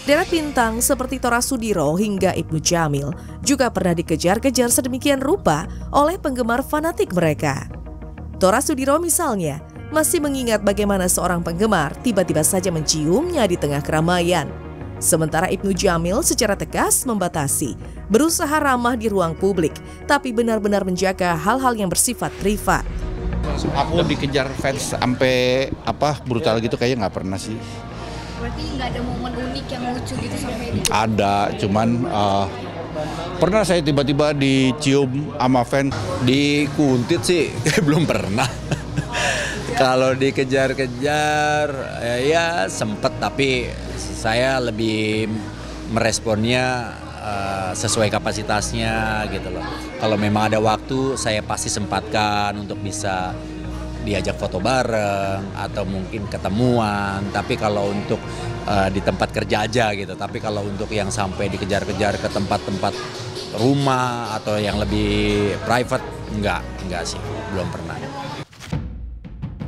Sederet bintang seperti Tora Sudiro hingga Ibnu Jamil juga pernah dikejar-kejar sedemikian rupa oleh penggemar fanatik mereka. Tora Sudiro misalnya masih mengingat bagaimana seorang penggemar tiba-tiba saja menciumnya di tengah keramaian. Sementara Ibnu Jamil secara tegas membatasi, berusaha ramah di ruang publik, tapi benar-benar menjaga hal-hal yang bersifat privat. Aku dikejar fans sampai brutal gitu kayaknya nggak pernah sih. Berarti nggak ada momen unik yang lucu gitu sampai di... Ada, cuman pernah saya tiba-tiba dicium sama fans. Dikuntit sih belum pernah. Kalau dikejar-kejar ya sempet, tapi saya lebih meresponnya sesuai kapasitasnya gitu loh. Kalau memang ada waktu saya pasti sempatkan untuk bisa diajak foto bareng atau mungkin ketemuan. Tapi kalau untuk di tempat kerja aja gitu. Tapi kalau untuk yang sampai dikejar-kejar ke tempat-tempat rumah atau yang lebih private enggak sih, belum pernah.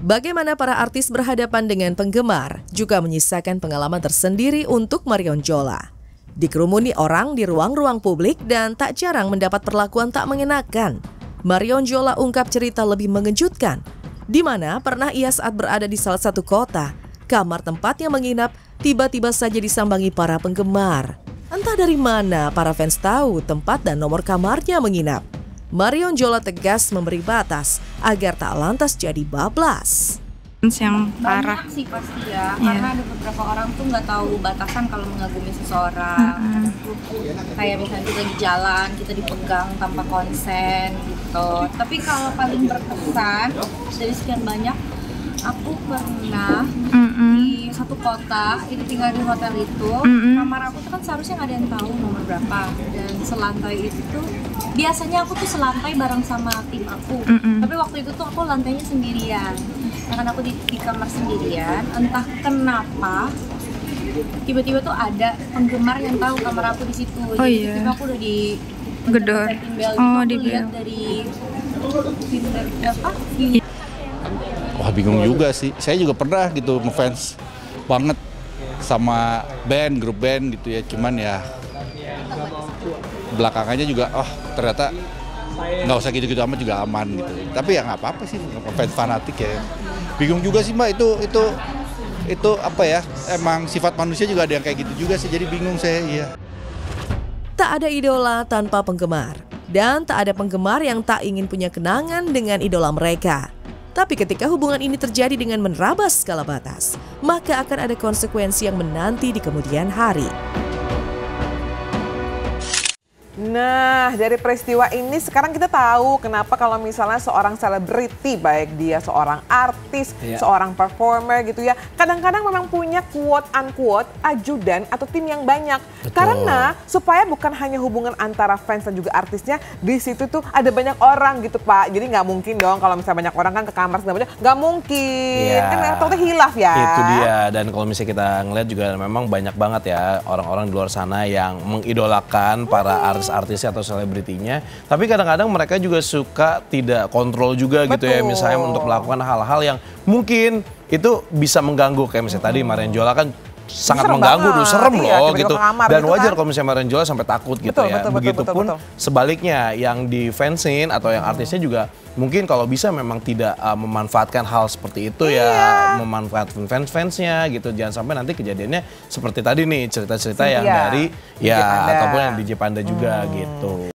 Bagaimana para artis berhadapan dengan penggemar juga menyisakan pengalaman tersendiri untuk Marion Jola. Dikerumuni orang di ruang-ruang publik dan tak jarang mendapat perlakuan tak mengenakan. Marion Jola ungkap cerita lebih mengejutkan, di mana pernah ia saat berada di salah satu kota, kamar tempatnya menginap tiba-tiba saja disambangi para penggemar. Entah dari mana para fans tahu tempat dan nomor kamarnya menginap. Marion Jola tegas memberi batas agar tak lantas jadi bablas. Yang parah banyak sih pasti ya, karena ada beberapa orang tuh nggak tahu batasan kalau mengagumi seseorang. Kayak misalnya kita di jalan, kita dipegang tanpa konsen gitu. Tapi kalau paling berkesan dari sekian banyak, aku pernah di satu kota, itu tinggal di hotel itu, kamar aku tuh kan seharusnya nggak ada yang tahu nomor berapa, dan selantai itu tuh biasanya aku tuh selantai bareng sama tim aku, tapi waktu itu tuh aku lantainya sendirian. Nah, kan aku di kamar sendirian, entah kenapa tiba-tiba tuh ada penggemar yang tahu kamar aku di situ. Tiba-tiba aku udah di gedor. Di lihat dari Wah, bingung juga sih. Saya juga pernah gitu ngefans banget sama grup band gitu ya. Cuman ya belakangannya juga ternyata nggak usah gitu-gitu amat juga aman gitu. Tapi ya nggak apa-apa sih, fans fanatik ya. Bingung juga sih Mbak, itu apa ya, emang sifat manusia juga ada yang kayak gitu juga sih, jadi bingung saya. Iya. Tak ada idola tanpa penggemar, dan tak ada penggemar yang tak ingin punya kenangan dengan idola mereka. Tapi ketika hubungan ini terjadi dengan menerabas skala batas, maka akan ada konsekuensi yang menanti di kemudian hari. Nah, dari peristiwa ini sekarang kita tahu kenapa kalau misalnya seorang selebriti, baik dia seorang artis, seorang performer gitu ya, kadang-kadang memang punya quote-unquote ajudan atau tim yang banyak. Betul. Karena supaya bukan hanya hubungan antara fans dan juga artisnya, di situ tuh ada banyak orang gitu Pak. Jadi nggak mungkin dong kalau misalnya banyak orang kan ke kamar segala macam, nggak mungkin. Kan takutnya hilaf ya. Itu dia, dan kalau misalnya kita ngeliat juga memang banyak banget ya orang-orang di luar sana yang mengidolakan para artisnya atau selebritinya, tapi kadang-kadang mereka juga suka tidak kontrol juga. Betul. Gitu ya, misalnya untuk melakukan hal-hal yang mungkin itu bisa mengganggu, kayak misalnya tadi Marion Jola kan sangat mengganggu, serem loh gitu. Dan gitu wajar kalau misalnya Marion Jola sampai takut gitu ya. Begitupun sebaliknya yang di fansin atau yang artisnya juga mungkin kalau bisa memang tidak memanfaatkan hal seperti itu ya, memanfaatkan fans-fansnya gitu. Jangan sampai nanti kejadiannya seperti tadi nih, cerita-cerita yang dari ataupun yang DJ Panda juga gitu.